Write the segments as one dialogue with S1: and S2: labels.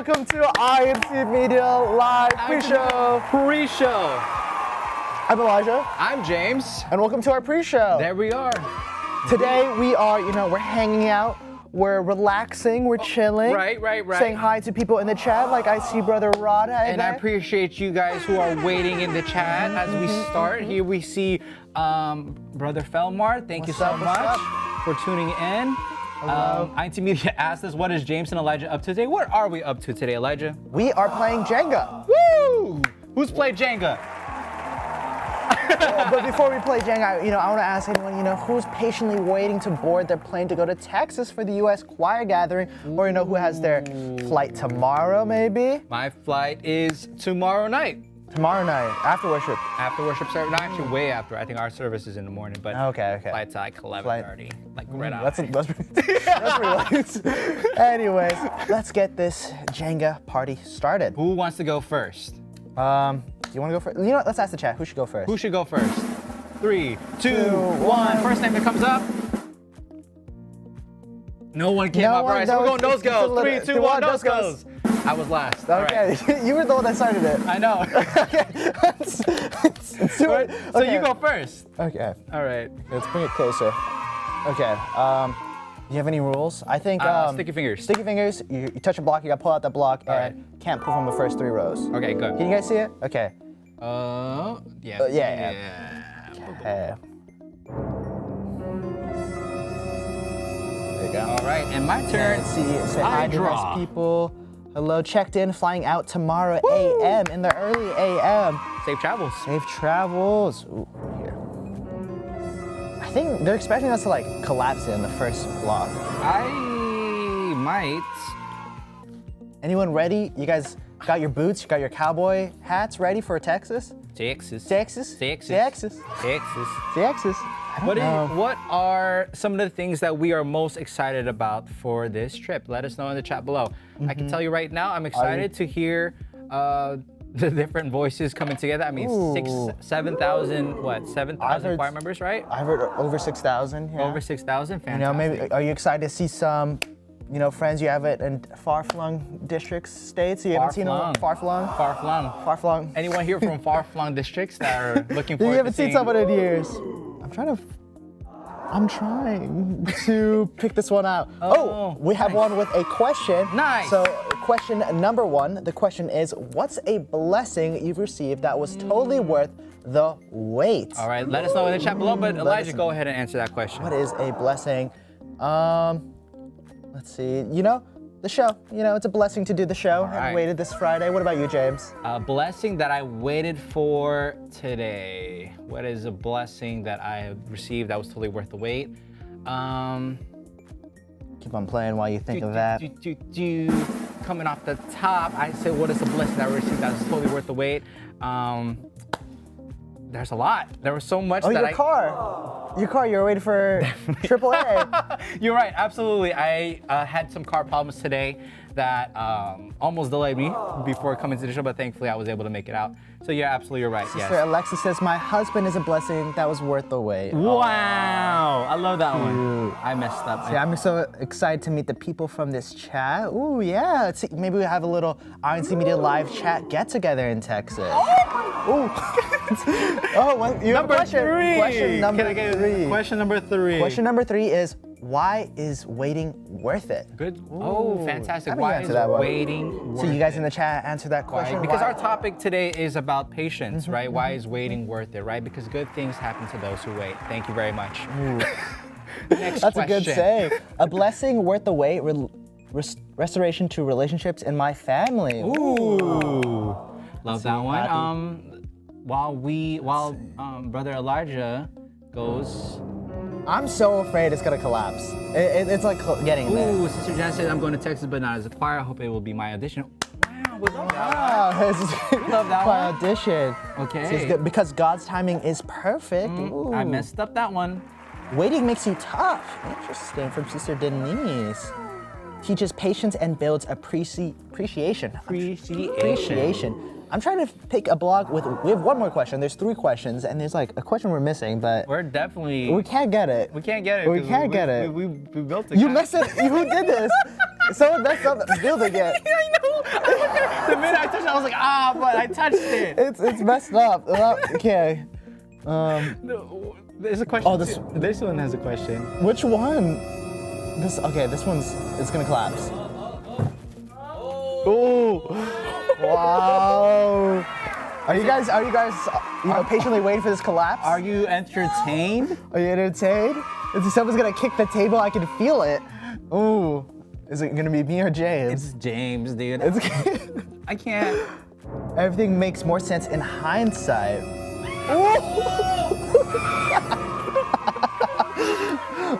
S1: welcome to incmedia live pre-show.
S2: Pre-show.
S1: I'm Elijah.
S2: I'm James.
S1: And welcome to our pre-show.
S2: There we are.
S1: Today we are, we're hanging out, we're relaxing, we're chilling.
S2: Right.
S1: Saying hi to people in the chat, like I see Brother Rada.
S2: And I appreciate you guys who are waiting in the chat as we start. Here we see Brother Felmar. Thank you so much for tuning in. incmedia asked us, what is James and Elijah up to today? What are we up to today, Elijah?
S1: We are playing Jenga.
S2: Woo! Who's played Jenga?
S1: But before we play Jenga, I want to ask anyone, who's patiently waiting to board their plane to go to Texas for the U.S. choir gathering, or who has their flight tomorrow, maybe?
S2: My flight is tomorrow night.
S1: Tomorrow night, after worship.
S2: After worship service, not actually way after. I think our service is in the morning, but
S1: okay.
S2: Flight's like 11:30, like right on.
S1: That's pretty late. Anyways, let's get this Jenga party started.
S2: Who wants to go first?
S1: You want to go first? You know what? Let's ask the chat. Who should go first?
S2: Who should go first? 3, 2, 1. First name that comes up. No one came up. All right, so we're going nose goes. 3, 2, 1, nose goes. I was last.
S1: Okay, right. You were the one that started it.
S2: I know. So you go first.
S1: Okay.
S2: All right.
S1: Let's bring it closer. Okay. You have any rules? I think
S2: sticky fingers.
S1: Sticky fingers. You touch a block, you gotta pull out that block, and can't pull from the first 3 rows.
S2: Okay, good.
S1: Can you guys see it? Okay.
S2: Yeah.
S1: Yeah. Okay. There you go.
S2: All right, and my turn.
S1: Let's see. Say hi to those people. Hello, checked in, flying out tomorrow a.m. in the early a.m.
S2: Safe travels.
S1: Safe travels. Ooh, here. I think they're expecting us to collapse it in the first block.
S2: I might.
S1: Anyone ready? You guys got your boots? You got your cowboy hats ready for Texas?
S2: Texas. What are some of the things that we are most excited about for this trip? Let us know in the chat below. I can tell you right now, I'm excited to hear the different voices coming together. I mean, 7,000 choir members, right?
S1: I've heard over 6,000. Yeah.
S2: Over 6,000, fantastic.
S1: Maybe are you excited to see some, friends you have it in far-flung districts, states? You haven't seen them far-flung? Far-flung.
S2: Anyone here from far-flung districts that are looking forward to
S1: You haven't seen someone in years. I'm trying to pick this one out. Oh, we have one with a question.
S2: Nice.
S1: So question number 1, the question is, what's a blessing you've received that was totally worth the wait?
S2: All right, let us know in the chat below, but Elijah, go ahead and answer that question.
S1: What is a blessing? Let's see, the show. It's a blessing to do the show.
S2: Right.
S1: I waited this Friday. What about you, James?
S2: A blessing that I waited for today. What is a blessing that I have received that was totally worth the wait?
S1: Keep on playing while you think of that.
S2: Coming off the top, I say, what is a blessing that I received that was totally worth the wait? There's a lot. There was so much that
S1: your car, you were waiting for AAA.
S2: You're right, absolutely. I had some car problems today that almost delayed me before coming to the show, but thankfully I was able to make it out. So yeah, absolutely, you're right.
S1: Sister Alexa says, my husband is a blessing that was worth the wait.
S2: Wow, I love that one. I messed up.
S1: Yeah, I'm so excited to meet the people from this chat. Ooh, yeah. Let's see, maybe we have a little incmedia live chat get-together in Texas. Ooh. You have a question.
S2: 3.
S1: Question number 3.
S2: Question number 3.
S1: Question number 3 is, why is waiting worth it?
S2: Good. Ooh, fantastic. Why is waiting worth it?
S1: So you guys in the chat answer that question.
S2: Because our topic today is about patience, right? Why is waiting worth it, right? Because good things happen to those who wait. Thank you very much. Next
S1: That's
S2: question.
S1: a good saying. A blessing worth the wait, restoration to relationships in my family.
S2: Ooh. Love that one. While Brother Elijah goes.
S1: I'm so afraid it's gonna collapse. It's like getting there.
S2: Ooh, Sister Jan said, I'm going to Texas, but not as a choir. I hope it will be my audition. Wow, we love that one.
S1: Audition.
S2: Okay.
S1: So it's good because God's timing is perfect.
S2: I messed up that one.
S1: Waiting makes you tough. Interesting. From Sister Denise. Teaches patience and builds appreciation. I'm trying to pick a blog we have one more question. There's 3 questions, and there's a question we're missing, but
S2: we can't
S1: get it.
S2: We can't get it.
S1: We can't get it.
S2: We built it.
S1: You messed it. Who did this? Someone messed up building it.
S2: I know. The minute I touched it, I was like, but I touched it.
S1: It's messed up. Okay.
S2: No, there's a question.
S1: Oh,
S2: this one has a question.
S1: Which one? This one's it's gonna collapse. Oh! Wow! Are you guys patiently waiting for this collapse?
S2: Are you entertained?
S1: Are you entertained? Is someone's gonna kick the table? I can feel it. Ooh. Is it gonna be me or James?
S2: It's James, dude. I can't.
S1: Everything makes more sense in hindsight.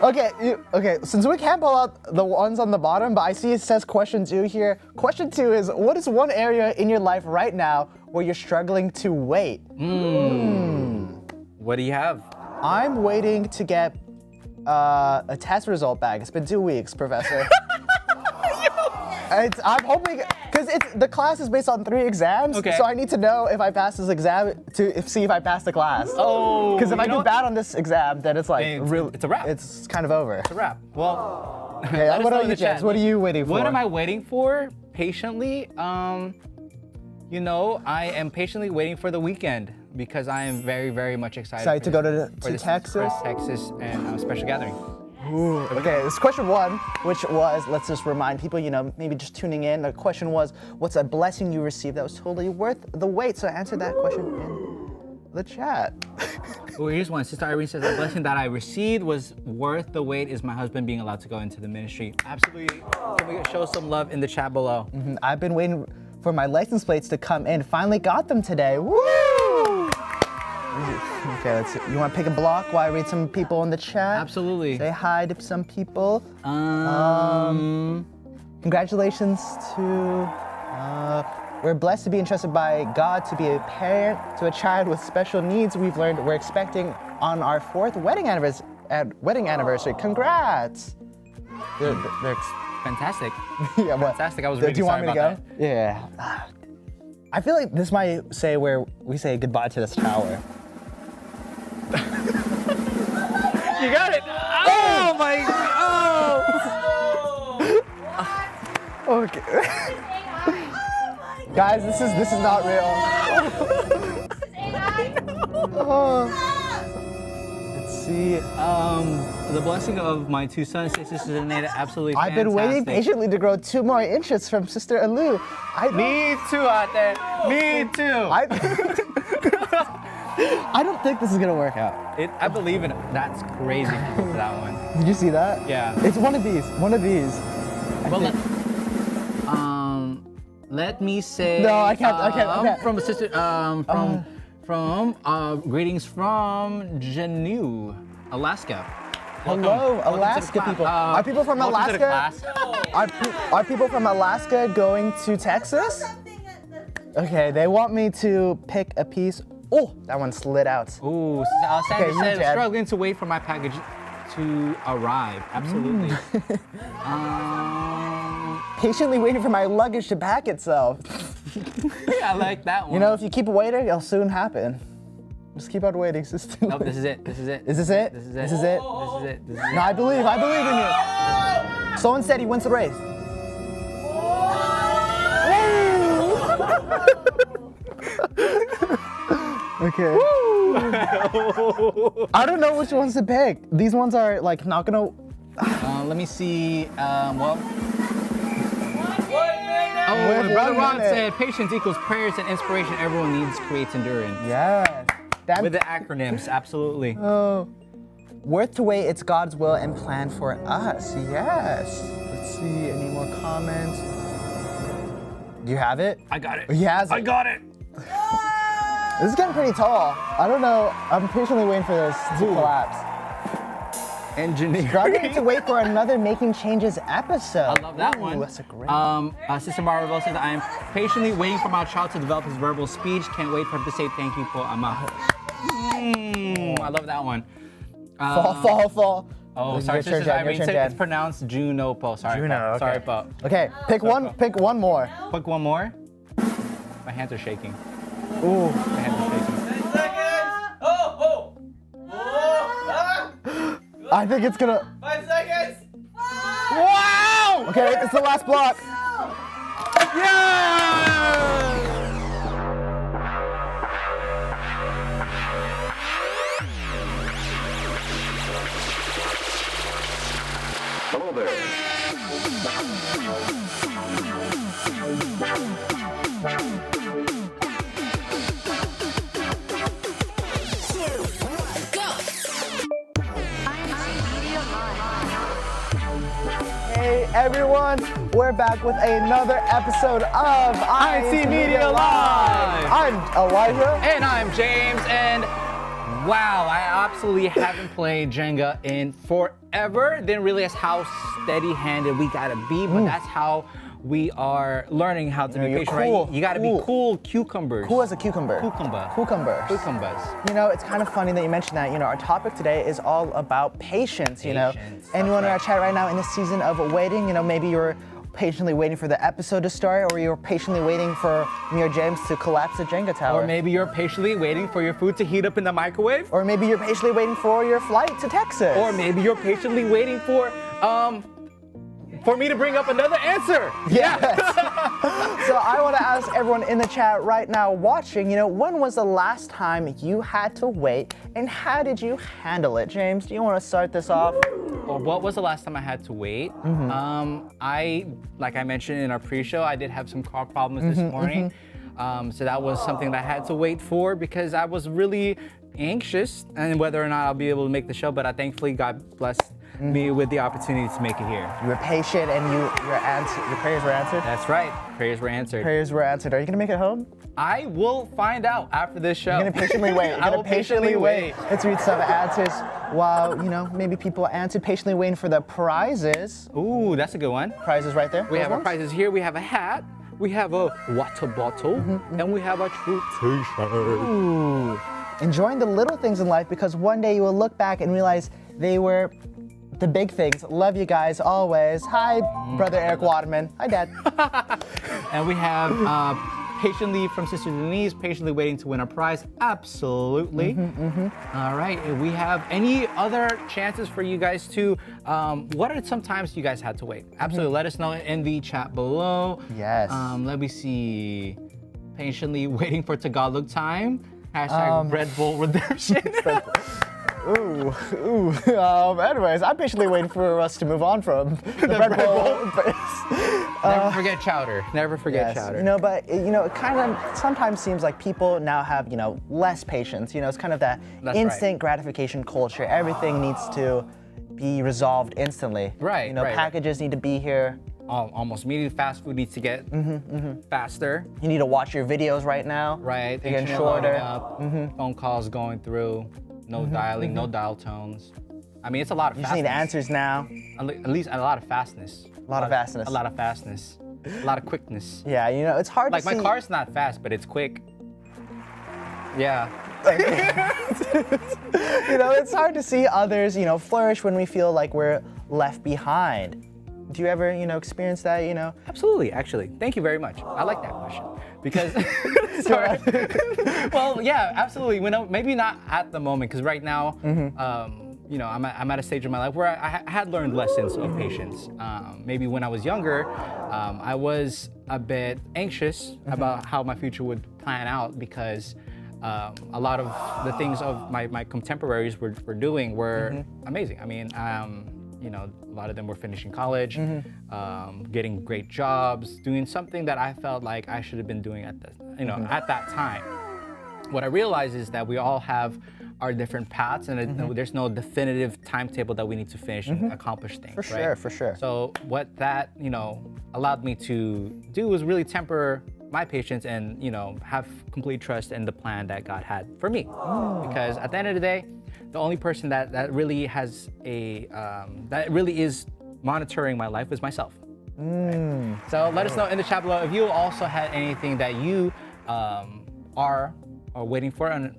S1: Okay, since we can't pull out the ones on the bottom, but I see it says question 2 here. Question 2 is, what is one area in your life right now where you're struggling to wait?
S2: What do you have?
S1: I'm waiting to get a test result back. It's been 2 weeks, Professor. I'm hoping, because the class is based on 3 exams, so I need to know if I pass this exam to see if I pass the class.
S2: Oh,
S1: because if I do bad on this exam, then it's like
S2: it's a wrap.
S1: It's kind of over.
S2: It's a wrap. Well,
S1: okay, what are you, James? What are you waiting for?
S2: What am I waiting for? Patiently, I am patiently waiting for the weekend because I am very, very much excited.
S1: To go to Texas?
S2: For Texas and special gathering.
S1: Ooh, okay, this is question 1, which was, let's just remind people, maybe just tuning in. The question was, what's a blessing you received that was totally worth the wait? So answer that question in the chat.
S2: Well, here's one. Sister Irene says, the blessing that I received was worth the wait is my husband being allowed to go into the ministry. Absolutely. Can we show some love in the chat below?
S1: I've been waiting for my license plates to come in. Finally got them today. Woo! Okay, you want to pick a block while I read some people in the chat?
S2: Absolutely.
S1: Say hi to some people. Congratulations to, we're blessed to be entrusted by God to be a parent to a child with special needs. We've learned we're expecting on our 4th wedding anniversary. Congrats. They're
S2: fantastic.
S1: Yeah, what?
S2: Fantastic. I was really sorry about that.
S1: Yeah. I feel like this might say where we say goodbye to this tower.
S2: You got it! Oh my god!
S1: Okay. Guys, this is not real. Let's see.
S2: The blessing of my 2 sons, Sister Nada, absolutely
S1: I've been waiting patiently to grow 2 more inches from Sister Alu.
S2: Me too out there. Me too.
S1: I don't think this is gonna work out.
S2: I believe in it. That's crazy for that one.
S1: Did you see that?
S2: Yeah.
S1: It's one of these.
S2: Well, let me say.
S1: No, I can't.
S2: From a sister. From greetings from Janu, Alaska.
S1: Hello, Alaska people. Are people from Alaska? Are people from Alaska going to Texas? Okay, they want me to pick a piece. Oh, that one slid out.
S2: Ooh, Sandra said, struggling to wait for my package to arrive. Absolutely.
S1: Patiently waiting for my luggage to pack itself.
S2: I like that one.
S1: If you keep waiting, it'll soon happen. Just keep on waiting, sister.
S2: Oh, this is it. This is it.
S1: Is this it?
S2: This is it.
S1: This is it?
S2: This is it. This is it.
S1: No, I believe in you. Someone said he wins the race. Okay. I don't know which ones to pick. These ones are like not gonna.
S2: Let me see. Well.
S1: With
S2: Brother Ron
S1: 1 minute.
S2: said, patience equals prayers and inspiration. Everyone needs creates endurance.
S1: Yeah.
S2: With the acronyms, absolutely.
S1: Oh. Worth to wait, it's God's will and plan for us. Yes. Let's see, any more comments? Do you have it?
S2: I got it.
S1: He has it.
S2: I got it.
S1: This is getting pretty tall. I don't know. I'm patiently waiting for this to collapse.
S2: Engineering.
S1: Struggling to wait for another Making Changes episode.
S2: I love that one.
S1: That's a great
S2: Sister Marvel says, I am patiently waiting for my child to develop his verbal speech. Can't wait for him to say thank you, Po Ama. I love that one.
S1: Fall.
S2: Oh, sorry, Sister Irene said it's pronounced Juno, Po. Sorry,
S1: Juno,
S2: Po.
S1: okay.
S2: Sorry, Po.
S1: Okay, pick one more.
S2: Pick one more. My hands are shaking.
S1: Ooh.
S2: My hands are shaking.
S3: 10 seconds. Oh.
S1: I think it's gonna.
S3: 5 seconds.
S2: Wow!
S1: Okay, it's the last block.
S2: Yeah!
S4: Hello there.
S1: Hey everyone, we're back with another episode of
S2: incmedia Live.
S1: I'm Elijah.
S2: And I'm James, and wow, I absolutely haven't played Jenga in forever. Didn't realize how steady-handed we gotta be, but that's how we are learning how to be
S1: you're
S2: patient,
S1: cool.
S2: right? You gotta be cool cucumbers.
S1: Cool as a cucumber.
S2: Cucumbers.
S1: You know, it's kind of funny that you mentioned that. You know, our topic today is all about patience, you know.
S2: Patience,
S1: Anyone in our
S2: that's
S1: chat right now in the season of waiting, you know, maybe you're patiently waiting for the episode to start, or you're patiently waiting for me or James to collapse the Jenga tower.
S2: Or maybe you're patiently waiting for your food to heat up in the microwave.
S1: Or maybe you're patiently waiting for your flight to Texas.
S2: Or maybe you're patiently waiting for me to bring up another answer.
S1: Yes. So I want to ask everyone in the chat right now watching, you know, when was the last time you had to wait and how did you handle it? James, do you want to start this off?
S2: Or what was the last time I had to wait? Like I mentioned in our pre-show, I did have some car problems this morning. So that was something that I had to wait for because I was really anxious and whether or not I'll be able to make the show, but thankfully God blessed me with the opportunity to make it here.
S1: You were patient and your prayers were answered?
S2: That's right, prayers were answered.
S1: Prayers were answered. Are you gonna make it home?
S2: I will find out after this show.
S1: You're gonna patiently wait. You're
S2: I
S1: gonna
S2: will patiently wait.
S1: Let's read some answers while, you know, maybe people answered patiently waiting for the prizes.
S2: Ooh, that's a good one.
S1: Prizes right there.
S2: We
S1: Those
S2: have our
S1: ones?
S2: prizes here. We have a hat, we have a water bottle, and we have a true t-shirt.
S1: Ooh. Enjoying the little things in life because one day you will look back and realize they were the big things. Love you guys always. Hi, brother Eric Waterman. Hi, Dad.
S2: And we have patiently from Sister Denise, patiently waiting to win a prize. Absolutely. All right. We have any other chances for you guys to, what are some times you guys had to wait? Absolutely. Let us know in the chat below.
S1: Yes.
S2: Let me see. Patiently waiting for Tagalog time. Hashtag Red Bull Redemption.
S1: Anyways, I'm patiently waiting for us to move on from the Red Bull.
S2: Never forget chowder. Never forget chowder.
S1: You know, but you know, it kind of sometimes seems like people now have, you know, less patience. You know, it's kind of that instant gratification culture. Everything needs to be resolved instantly.
S2: Right.
S1: You know, packages need to be here.
S2: Almost immediately. Fast food needs to get faster.
S1: You need to watch your videos right now.
S2: Right.
S1: They're getting
S2: Internet
S1: shorter.
S2: loading up, phone calls going through. No dialing, no dial tones. I mean, it's a lot of
S1: You just
S2: fastness.
S1: need answers now.
S2: At least a lot of fastness.
S1: A lot of fastness.
S2: A lot of fastness. A lot of quickness.
S1: Yeah, you know, it's hard
S2: Like
S1: to see.
S2: my car's not fast, but it's quick. Yeah.
S1: You know, it's hard to see others, you know, flourish when we feel like we're left behind. Do you ever, you know, experience that, you know?
S2: Absolutely, actually. Thank you very much. I like that question. Because, sorry. Well, yeah, absolutely. Maybe not at the moment, because right now, you know, I'm at a stage in my life where I had learned lessons of patience. Maybe when I was younger, I was a bit anxious about how my future would plan out because a lot of the things of my contemporaries were doing were amazing. I mean, you know, a lot of them were finishing college, getting great jobs, doing something that I felt like I should have been doing at that time. What I realized is that we all have our different paths, and there's no definitive timetable that we need to finish and accomplish things.
S1: For sure, for sure.
S2: So what that, you know, allowed me to do was really temper my patience and, you know, have complete trust in the plan that God had for me. Because at the end of the day, the only person that really has that really is monitoring my life is myself. Right? So let us know in the chat below if you also had anything that you are waiting for and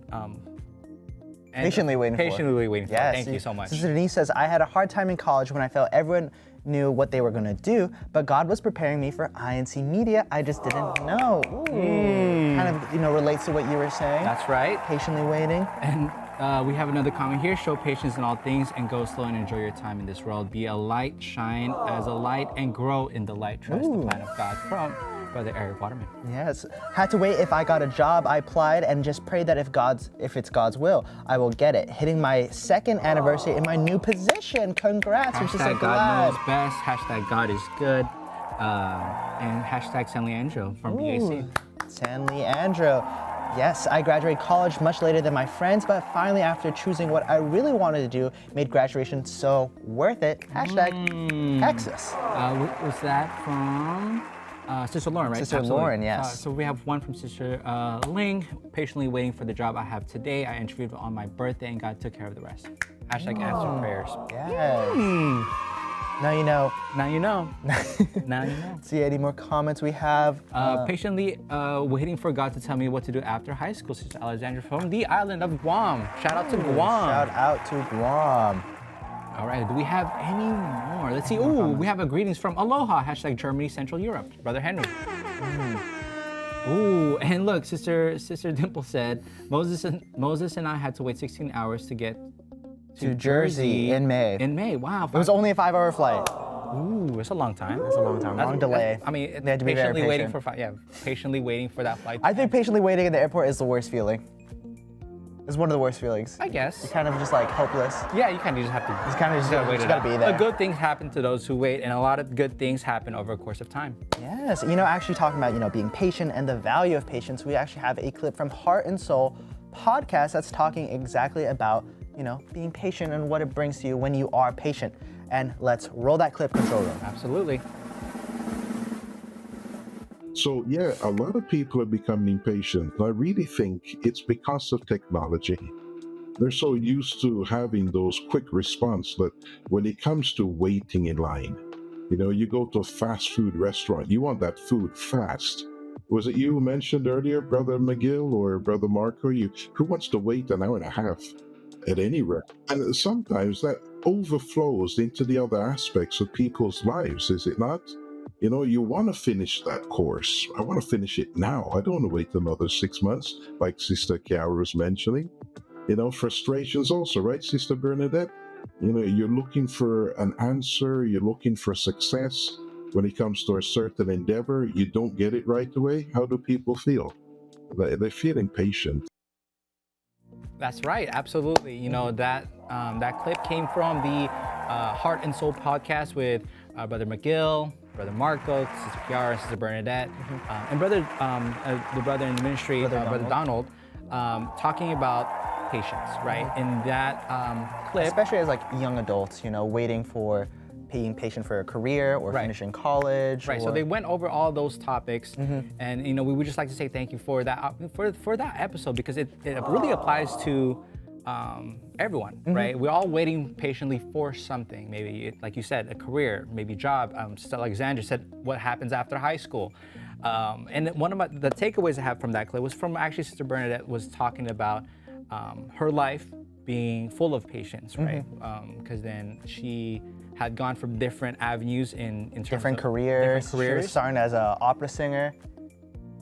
S1: Patiently waiting for.
S2: Patiently waiting for.
S1: Yes.
S2: Thank you so much.
S1: Sister Denise says, I had a hard time in college when I felt everyone knew what they were going to do, but God was preparing me for incmedia. I just didn't know. Ooh. Kind of, you know, relates to what you were saying.
S2: That's right.
S1: Patiently waiting.
S2: And We have another comment here. Show patience in all things and go slow and enjoy your time in this world. Be a light, shine as a light, and grow in the light. Trust the plan of God. From Brother Eric Waterman.
S1: Yes. Had to wait if I got a job. I applied and just prayed that if it's God's will, I will get it. Hitting my 2nd anniversary in my new position. Congrats. I'm just so
S2: Hashtag God
S1: glad.
S2: knows best. Hashtag God is good. And hashtag San Leandro from BAC.
S1: San Leandro. Yes, I graduated college much later than my friends, but finally after choosing what I really wanted to do, made graduation so worth it. Hashtag Texas.
S2: Was that from Sister Lauren, right?
S1: Sister Lauren, yes.
S2: So we have one from Sister Ling, patiently waiting for the job I have today. I interviewed on my birthday and God took care of the rest. Hashtag answer prayers.
S1: Yes. Now you know.
S2: Now you know. Now you know.
S1: See any more comments we have?
S2: Patiently waiting for God to tell me what to do after high school. Sister Alexandra from the island of Guam. Shout out to Guam.
S1: Shout out to Guam.
S2: All right, do we have any more? Let's see. Ooh, we have a greetings from Aloha. Hashtag Germany, Central Europe. Brother Henry. Ooh, and look, Sister Dimple said, Moses and I had to wait 16 hours to get to
S1: Jersey in May.
S2: In May, wow.
S1: It was only a 5-hour flight.
S2: Ooh, it's a long time.
S1: It's a long time, long delay.
S2: I mean,
S1: They had to be very
S2: patiently waiting
S1: patient.
S2: patiently waiting for that flight.
S1: I think patiently waiting in the airport is the worst feeling. It's one of the worst feelings.
S2: I guess.
S1: You're kind of just like hopeless.
S2: Yeah, you kind of just have to.
S1: Just kind of just
S2: gotta wait
S1: just
S2: it
S1: gotta
S2: out.
S1: be there.
S2: But good things happen to those who wait, and a lot of good things happen over a course of time.
S1: Yes, actually talking about, being patient and the value of patience, we actually have a clip from Heart and Soul podcast that's talking exactly about, being patient and what it brings to you when you are patient. And let's roll that clip, control room.
S2: Absolutely.
S5: So yeah, a lot of people are becoming impatient. I really think it's because of technology. They're so used to having those quick response that when it comes to waiting in line, you go to a fast food restaurant, you want that food fast. Was it you who mentioned earlier, Brother McGill or Brother Marco? Who wants to wait an hour and a half at any rate? And sometimes that overflows into the other aspects of people's lives, is it not? You want to finish that course. I want to finish it now. I don't want to wait another 6 months, like Sister Chiara was mentioning. Frustrations also, right, Sister Bernadette? You're looking for an answer, you're looking for success. When it comes to a certain endeavor, you don't get it right away. How do people feel? They feel impatient.
S2: That's right, absolutely. That clip came from the Heart and Soul podcast with Brother McGill, Brother Marco, Sister Chiara, Sister Bernadette, and the brother in the ministry, Brother Donald, talking about patience, right? In that clip.
S1: Especially as like young adults, waiting for being patient for a career or finishing college.
S2: Right. So they went over all those topics, and we would just like to say thank you for that for that episode, because it really applies to everyone, right? We're all waiting patiently for something. Maybe, like you said, a career, maybe job. Sister Alexandra said, what happens after high school? And one of the takeaways I have from that clip was from actually Sister Bernadette was talking about her life being full of patience, right? Because then she had gone from different avenues in terms
S1: different
S2: of
S1: careers.
S2: Different careers.
S1: She was starting as an opera singer.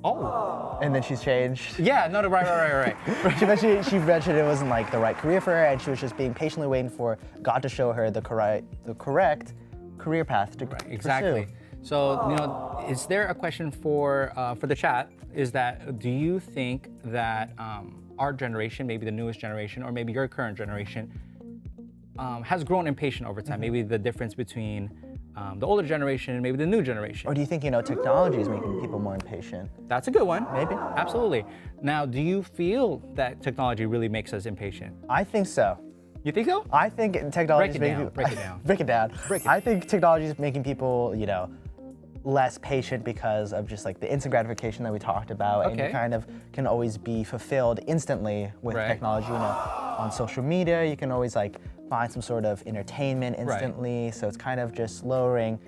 S2: Oh.
S1: And then she's changed.
S2: Yeah, no, right.
S1: She mentioned it wasn't like the right career for her, and she was just being patiently waiting for God to show her the correct career path to
S2: Exactly.
S1: pursue.
S2: So, is there a question for the chat? Is that, do you think that our generation, maybe the newest generation, or maybe your current generation, has grown impatient over time? Maybe the difference between the older generation and maybe the new generation.
S1: Or do you think, technology is making people more impatient?
S2: That's a good one.
S1: Maybe.
S2: Absolutely. Now, do you feel that technology really makes us impatient?
S1: I think so.
S2: You think so?
S1: I think technology is making people...
S2: Break it down.
S1: Break it down. I think technology is making people, less patient because of just like the instant gratification that we talked about, and you kind of can always be fulfilled instantly with technology. On social media, you can always like find some sort of entertainment instantly. So it's kind of just lowering,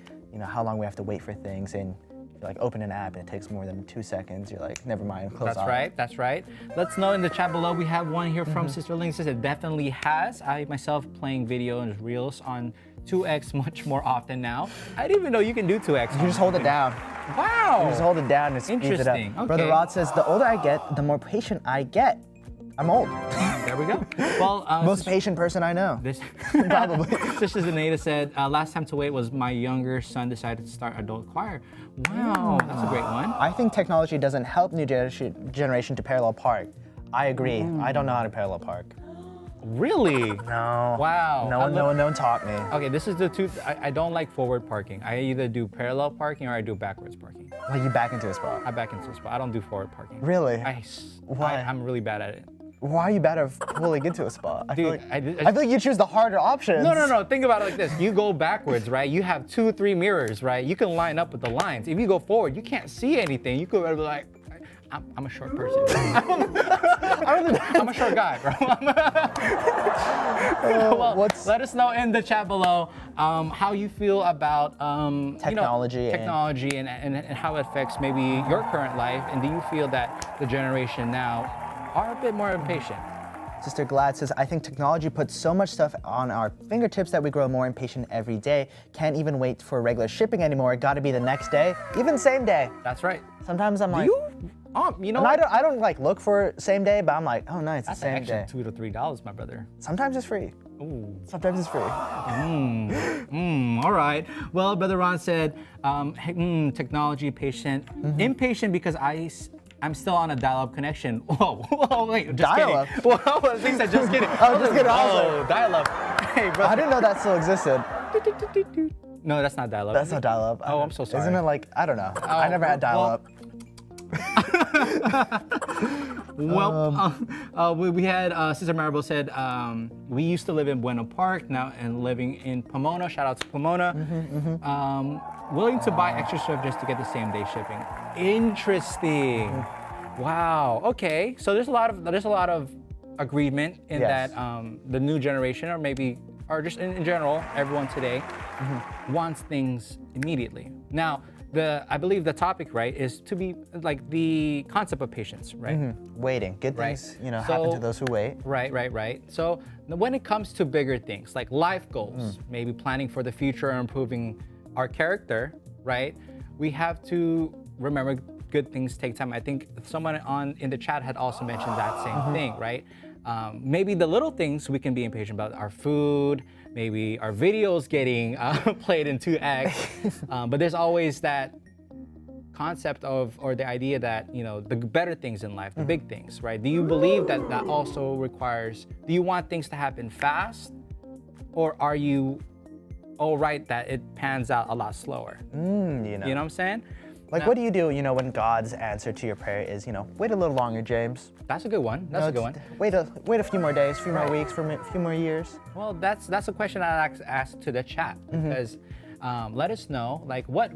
S1: how long we have to wait for things. And if you like open an app and it takes more than 2 seconds, you're like, never mind, close off.
S2: That's right. Let's know in the chat below. We have one here from Sister Ling. Says it definitely has. I myself playing video and reels on 2x much more often now. I didn't even know you can do 2x.
S1: You just hold it down.
S2: Wow.
S1: You just hold it down and speed it up.
S2: Interesting. Okay.
S1: Brother Rod says, the older I get, the more patient I get. I'm old.
S2: There There we go. Well,
S1: Most patient person I know.
S2: this
S1: Probably.
S2: Sister Zenaida said, last time to wait was my younger son decided to start adult choir. Wow, that's a great one.
S1: I think technology doesn't help new generation to parallel park. I agree. I don't know how to parallel park.
S2: Really?
S1: No.
S2: Wow.
S1: No one taught me.
S2: Okay, this is the two. I don't like forward parking. I either do parallel parking or I do backwards parking.
S1: Like you back into a spot.
S2: I back into a spot. I don't do forward parking.
S1: Really?
S2: Why? I'm really bad at it.
S1: Why are you bad at pulling into a spot? I feel
S2: Dude,
S1: like I feel like you choose the harder options.
S2: No. Think about it like this. You go backwards, right? You have 2 or 3 mirrors, right? You can line up with the lines. If you go forward, you can't see anything. You could be like, I'm a short person. I'm a short guy, bro. Well, let us know in the chat below how you feel about
S1: Technology
S2: technology and how it affects maybe your current life. And do you feel that the generation now are a bit more impatient?
S1: Sister Glad says, I think technology puts so much stuff on our fingertips that we grow more impatient every day. Can't even wait for regular shipping anymore. Gotta be the next day, even same day.
S2: That's right.
S1: Sometimes I'm like,
S2: You know
S1: and
S2: what?
S1: I don't like look for same day, but I'm like, oh nice,
S2: That's
S1: the
S2: an
S1: same
S2: extra
S1: day.
S2: $2 to $3, my brother.
S1: Sometimes it's free.
S2: Ooh.
S1: Sometimes it's free.
S2: All right. Well, Brother Ron said, technology patient, impatient because I'm still on a dial-up connection. Whoa, wait, just
S1: Dial-up?
S2: kidding. Well, at least I just kidding.
S1: Oh, just kidding. I was
S2: Oh, dial-up. Hey, bro.
S1: I didn't know that still existed.
S2: No, that's not dial-up.
S1: That's not dial-up.
S2: Oh, I'm so sorry.
S1: Isn't it like, I don't know. I never had dial-up.
S2: Well, we had Sister Maribel said we used to live in Bueno Park now and living in Pomona. Shout out to Pomona. Willing to buy extra stuff just to get the same day shipping. Interesting. Wow. Okay. So there's a lot of agreement in
S1: Yes.
S2: that the new generation, or just in general, everyone today wants things immediately. Now, I believe the topic, right, is to be like the concept of patience, right?
S1: Waiting. Good
S2: Right.
S1: things, happen to those who wait.
S2: Right. So when it comes to bigger things like life goals, maybe planning for the future or improving our character, right? We have to remember good things take time. I think someone in the chat had also mentioned that same thing, right? Maybe the little things we can be impatient about, our food, maybe our videos getting played in 2x, but there's always that concept or the idea that, the better things in life, the big things, right? Do you believe that also requires, do you want things to happen fast, or are you all right that it pans out a lot slower? You know what I'm saying?
S1: Like, what do you do, when God's answer to your prayer is, wait a little longer, James.
S2: That's a good one. That's a good one.
S1: Wait a few more days, a few more weeks, a few more years.
S2: Well, that's a question I ask to the chat because let us know, like, what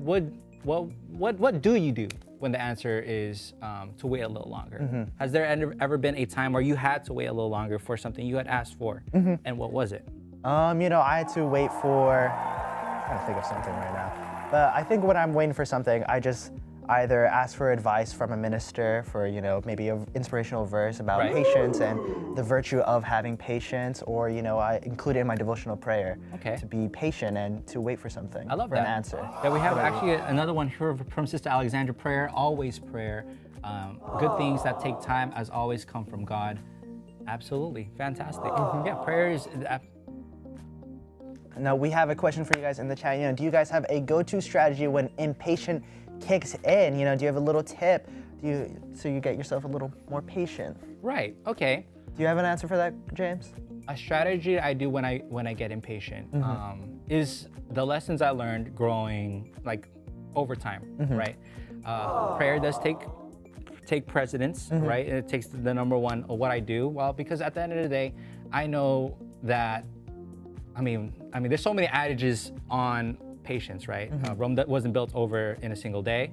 S2: do you do when the answer is to wait a little longer? Has there ever been a time where you had to wait a little longer for something you had asked for, and what was it?
S1: I had to wait for. I'm trying to think of something right now. But I think when I'm waiting for something, I just either ask for advice from a minister for, maybe an inspirational verse about patience and the virtue of having patience, or, I include it in my devotional prayer to be patient and to wait for something.
S2: I love
S1: for
S2: that.
S1: an answer.
S2: Yeah, we have actually another one here from Sister Alexandra. Prayer, always prayer. Good things that take time, as always, come from God. Absolutely. Fantastic. Yeah, prayer is...
S1: Now, we have a question for you guys in the chat. Do you guys have a go-to strategy when impatient kicks in? Do you have a little tip so you get yourself a little more patient?
S2: Right, okay.
S1: Do you have an answer for that, James?
S2: A strategy I do when I get impatient is the lessons I learned growing like over time, right? Prayer does take precedence, right? And it takes the number one of what I do. Well, because at the end of the day, I know that I mean, there's so many adages on patience, right? Rome that wasn't built over in a single day.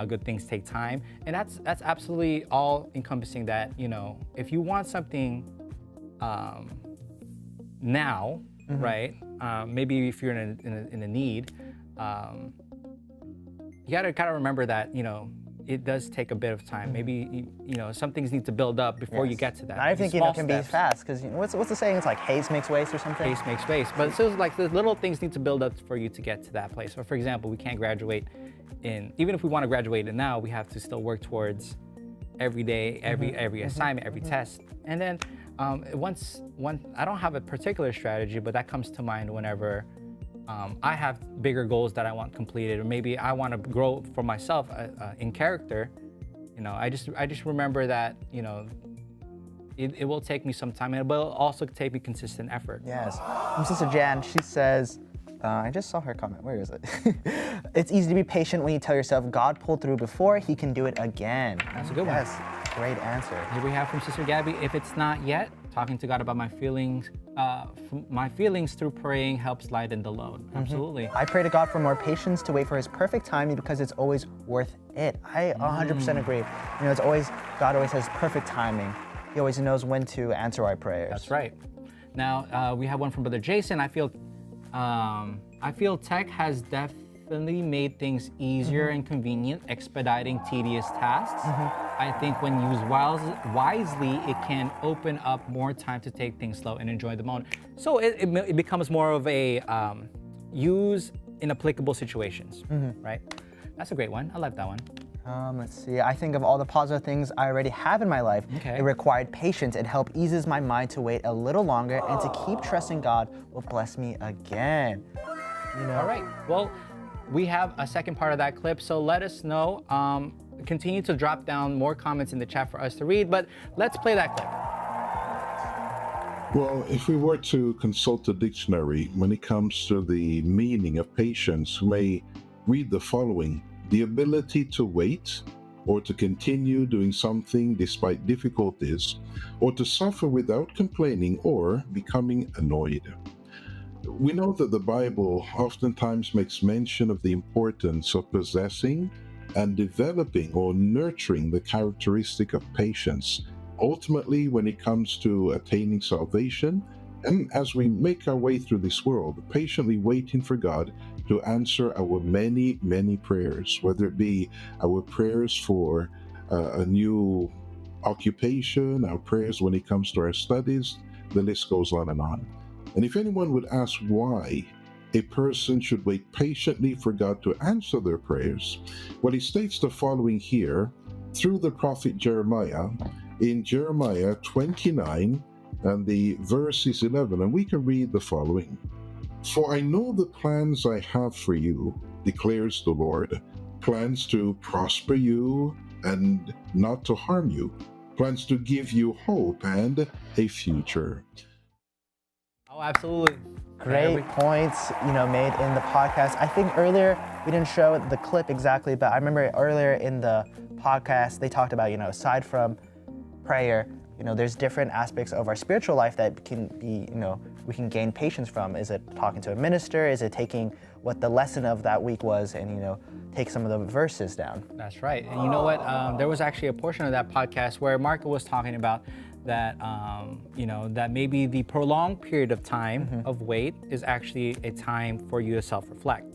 S2: Good things take time, and that's absolutely all encompassing. That if you want something now, right? Maybe if you're in a need, you got to kind of remember that it does take a bit of time. Maybe some things need to build up before you get to that.
S1: I think it can be fast because what's the saying? It's like haste makes waste or something.
S2: Haste makes waste, but it's like the little things need to build up for you to get to that place. So, for example, we can't graduate even if we want to graduate it now, we have to still work towards every day, every assignment, every test, and then I don't have a particular strategy, but that comes to mind whenever I have bigger goals that I want completed, or maybe I want to grow for myself in character. I just remember that it will take me some time, and it will also take me consistent effort.
S1: Yes. From Sister Jan, she says, I just saw her comment. Where is it? It's easy to be patient when you tell yourself God pulled through before, he can do it again.
S2: That's a good one.
S1: Yes, great answer.
S2: Here we have from Sister Gabby, if it's not yet, talking to God about my feelings through praying helps lighten the load. Absolutely.
S1: I pray to God for more patience to wait for his perfect timing because it's always worth it. I 100% agree. It's always, God always has perfect timing. He always knows when to answer our prayers.
S2: That's right. Now, we have one from Brother Jason. I feel tech has definitely made things easier and convenient, expediting tedious tasks. I think when used wisely, it can open up more time to take things slow and enjoy the moment. So it becomes more of a use in applicable situations, right? That's a great one. I like that one.
S1: Let's see. I think of all the positive things I already have in my life.
S2: Okay.
S1: It required patience and help eases my mind to wait a little longer and to keep trusting God will bless me again.
S2: All right. Well, we have a second part of that clip, so let us know. Continue to drop down more comments in the chat for us to read, but let's play that clip.
S5: Well, if we were to consult a dictionary when it comes to the meaning of patience, we may read the following: the ability to wait, or to continue doing something despite difficulties, or to suffer without complaining or becoming annoyed. We know that the Bible oftentimes makes mention of the importance of possessing and developing or nurturing the characteristic of patience, ultimately when it comes to attaining salvation, and as we make our way through this world, patiently waiting for God to answer our many, many prayers, whether it be our prayers for a new occupation, our prayers when it comes to our studies, the list goes on and on. And if anyone would ask why a person should wait patiently for God to answer their prayers, well, he states the following here through the prophet Jeremiah in Jeremiah 29, and the verse is 11, and we can read the following. For I know the plans I have for you, declares the Lord, plans to prosper you and not to harm you, plans to give you hope and a future.
S2: Oh, absolutely.
S1: Great points, made in the podcast. I think earlier we didn't show the clip exactly, but I remember earlier in the podcast they talked about, aside from prayer, there's different aspects of our spiritual life that can be, we can gain patience from. Is it talking to a minister? Is it taking what the lesson of that week was and, take some of the verses down?
S2: That's right. And you know what? There was actually a portion of that podcast where Marco was talking about that, that maybe the prolonged period of time of wait is actually a time for you to self-reflect,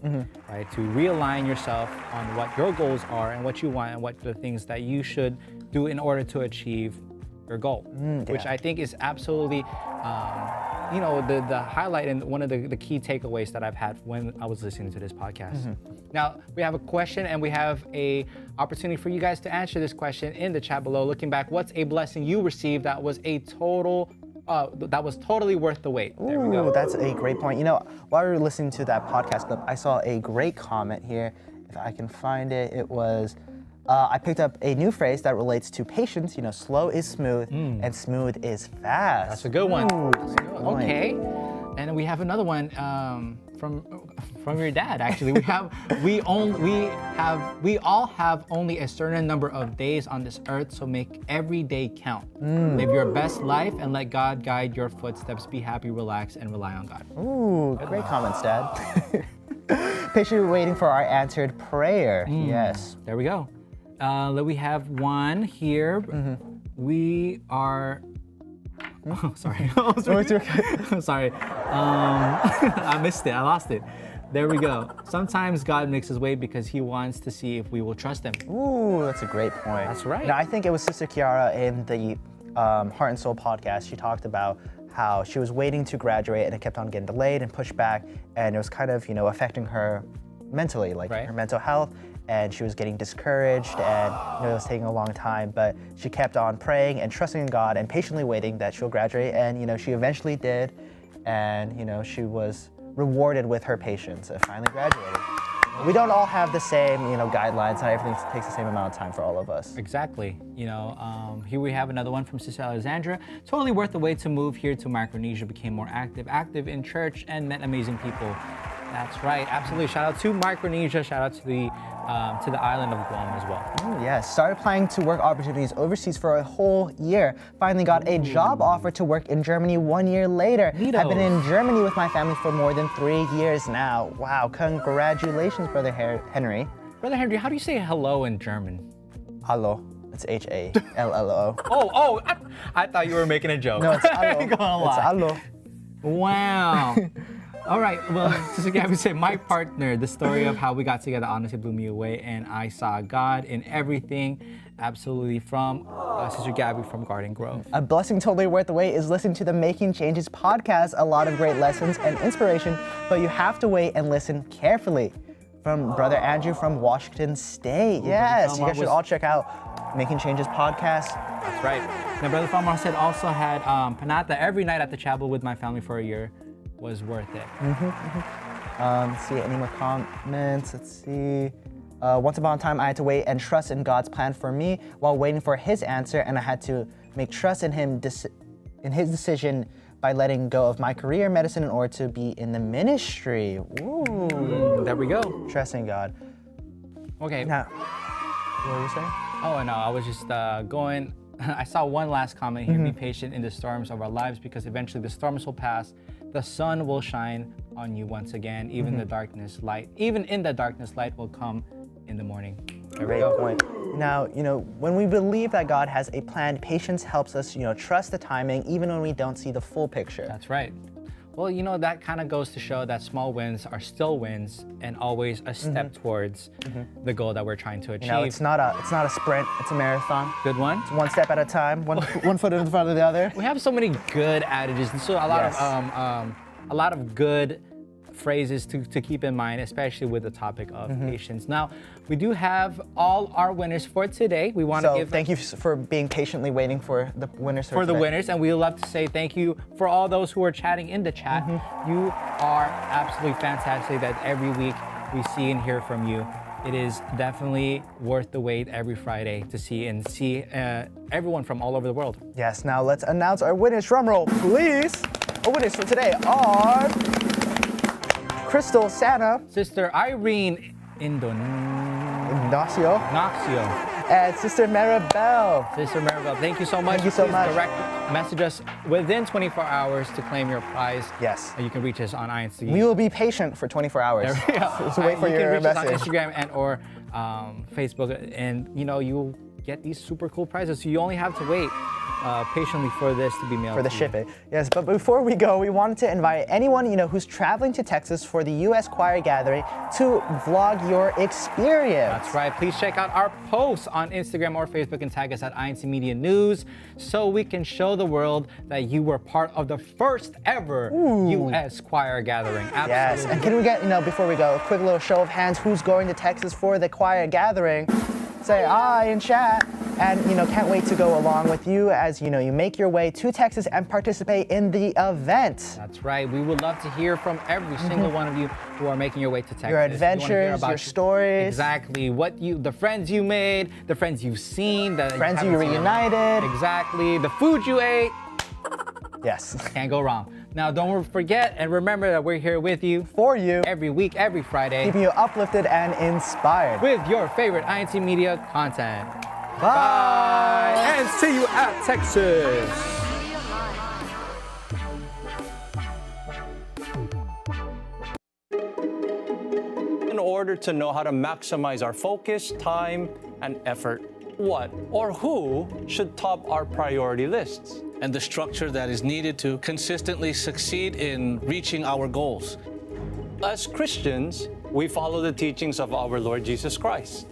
S2: right? To realign yourself on what your goals are and what you want and what the things that you should do in order to achieve your goal, which I think is absolutely, the highlight and one of the key takeaways that I've had when I was listening to this podcast. Now, we have a question and we have a opportunity for you guys to answer this question in the chat below. Looking back, what's a blessing you received that was totally worth the wait? There we go.
S1: That's a great point. While we were listening to that podcast clip, I saw a great comment here. If I can find it, it was, I picked up a new phrase that relates to patience. Slow is smooth and smooth is fast.
S2: That's a good one.
S1: Ooh,
S2: okay. And we have another one from your dad. Actually, we all have only a certain number of days on this earth, so make every day count. Live your best life and let God guide your footsteps. Be happy, relax, and rely on God.
S1: Ooh, great comments, Dad. Patiently waiting for our answered prayer. Yes.
S2: There we go. We have one here. We are. Oh, sorry. Sorry. I missed it. I lost it. There we go. Sometimes God makes us wait because he wants to see if we will trust him.
S1: Ooh, that's a great point.
S2: That's right.
S1: I think it was Sister Kiara in the Heart and Soul podcast. She talked about how she was waiting to graduate and it kept on getting delayed and pushed back, and it was kind of, affecting her mentally, like her mental health. and she was getting discouraged, and it was taking a long time, but she kept on praying and trusting in God and patiently waiting that she'll graduate, and she eventually did, and she was rewarded with her patience and finally graduated. We don't all have the same, guidelines. Not everything takes the same amount of time for all of us.
S2: Exactly. Here we have another one from Sister Alexandra. Totally worth the wait to move here to Micronesia, became more active in church, and met amazing people. That's right. Absolutely. Shout out to Micronesia. Shout out to the island of Guam as well.
S1: Oh, yes. Started applying to work opportunities overseas for a whole year. Finally got a job offer to work in Germany 1 year later.
S2: Neato.
S1: I've been in Germany with my family for more than 3 years now. Wow. Congratulations, Brother Henry.
S2: Brother Henry, how do you say hello in German?
S1: Hallo. It's H-A-L-L-O.
S2: Oh, I thought you were making a joke.
S1: No, it's hallo.
S2: Go on,
S1: It's
S2: lie.
S1: hallo.
S2: Wow. All right, well, Sister Gabby said, my partner, the story of how we got together honestly blew me away, and I saw God in everything, absolutely, from Sister Gabby from Garden Grove.
S1: A blessing totally worth the wait is listening to the Making Changes podcast. A lot of great lessons and inspiration, but you have to wait and listen carefully. From Brother Andrew from Washington State. Yes, you guys should all check out Making Changes podcast.
S2: That's right. Now, Brother Falmar said also had panata every night at the chapel with my family for a year. Was worth it.
S1: Let's see, any more comments? Let's see. Once upon a time, I had to wait and trust in God's plan for me while waiting for His answer, and I had to make trust in Him, in His decision by letting go of my career, medicine, in order to be in the ministry. Ooh.
S2: There we go.
S1: Trusting God.
S2: Okay.
S1: Now, what were you saying?
S2: Oh, no, I was just going. I saw one last comment here. Be patient in the storms of our lives, because eventually the storms will pass. The sun will shine on you once again. Even in the darkness, light will come in the morning.
S1: Great point. Now, when we believe that God has a plan, patience helps us, trust the timing, even when we don't see the full picture.
S2: That's right. Well, that kind of goes to show that small wins are still wins and always a step towards the goal that we're trying to achieve.
S1: It's not a sprint, it's a marathon.
S2: Good one.
S1: It's one step at a time, one foot in front of the other.
S2: We have so many good adages, and so a lot of good phrases to keep in mind, especially with the topic of patience. Now, we do have all our winners for today. We want to give
S1: thank you for being patiently waiting for the winners
S2: for the winners, and we would love to say thank you for all those who are chatting in the chat. You are absolutely fantastic. That every week we see and hear from you. It is definitely worth the wait every Friday to see everyone from all over the world.
S1: Yes. Now let's announce our winners. Drum roll, please. Our winners for today are Crystal Santa,
S2: Sister Irene
S1: Ignacio, and Sister Maribel.
S2: Sister Maribel, thank you so much.
S1: Thank you so
S2: Please
S1: much.
S2: direct message us within 24 hours to claim your prize.
S1: Yes.
S2: You can reach us on Instagram.
S1: We will be patient for 24 hours. So wait for
S2: you can
S1: your
S2: reach us on
S1: message.
S2: Instagram and or Facebook, and you'll get these super cool prizes. So you only have to wait patiently for this to be mailed
S1: For the
S2: to you.
S1: shipping. Yes, but before we go, we wanted to invite anyone who's traveling to Texas for the U.S. Choir Gathering to vlog your experience.
S2: That's right. Please check out our posts on Instagram or Facebook and tag us at incmedia news so we can show the world that you were part of the first ever U.S. Choir Gathering. Absolutely.
S1: Yes, and can we get, before we go, a quick little show of hands, who's going to Texas for the Choir Gathering? Say aye in chat, and can't wait to go along with you as you make your way to Texas and participate in the event.
S2: That's right. We would love to hear from every single one of you who are making your way to Texas.
S1: Your
S2: We wanna hear
S1: adventures,
S2: about
S1: your stories.
S2: Exactly. The friends you made, the friends you've seen, the
S1: Friends you
S2: haven't seen.
S1: reunited.
S2: Exactly. The food you ate.
S1: Yes.
S2: Can't go wrong. Now, don't forget and remember that we're here with you
S1: For you,
S2: every week, every Friday,
S1: keeping you uplifted and inspired.
S2: with your favorite INC Media content.
S1: Bye.
S2: And see you at Texas.
S6: In order to know how to maximize our focus, time, and effort, what or who should top our priority lists?
S7: And the structure that is needed to consistently succeed in reaching our goals.
S6: As Christians, we follow the teachings of our Lord Jesus Christ.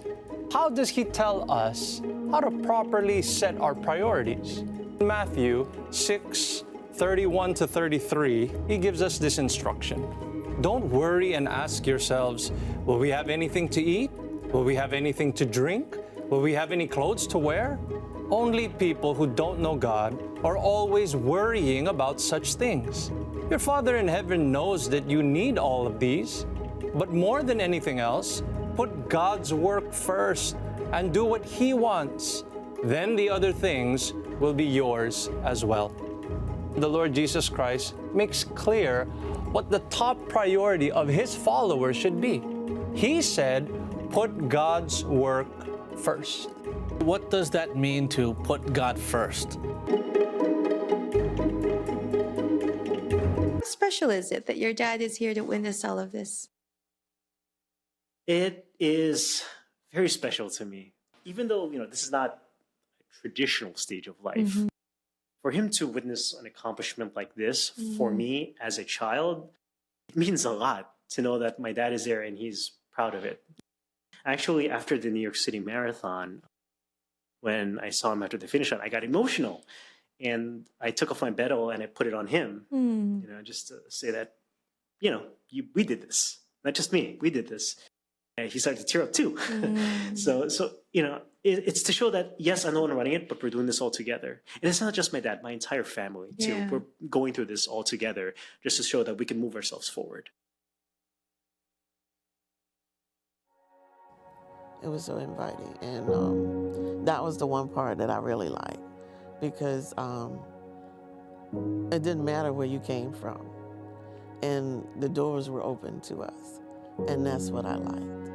S6: How does He tell us how to properly set our priorities? In Matthew 6:31-33, He gives us this instruction. Don't worry and ask yourselves, will we have anything to eat? Will we have anything to drink? Will we have any clothes to wear? Only people who don't know God are always worrying about such things. Your Father in heaven knows that you need all of these, but more than anything else, put God's work first and do what He wants. Then the other things will be yours as well. The Lord Jesus Christ makes clear what the top priority of His followers should be. He said, put God's work first.
S7: What does that mean to put God first?
S8: How special is it that your dad is here to witness all of this?
S9: It is very special to me. Even though, this is not a traditional stage of life, for him to witness an accomplishment like this, for me as a child, it means a lot to know that my dad is there and he's proud of it. Actually, after the New York City Marathon, when I saw him after the finish line, I got emotional. And I took off my medal and I put it on him, just to say that, we did this. Not just me, we did this. And he started to tear up too. So it's to show that, yes, I'm the one running it, but we're doing this all together. And it's not just my dad, my entire family too.
S8: Yeah.
S9: We're going through this all together just to show that we can move ourselves forward.
S10: It was so inviting, and that was the one part that I really liked, because it didn't matter where you came from, and the doors were open to us, and that's what I liked.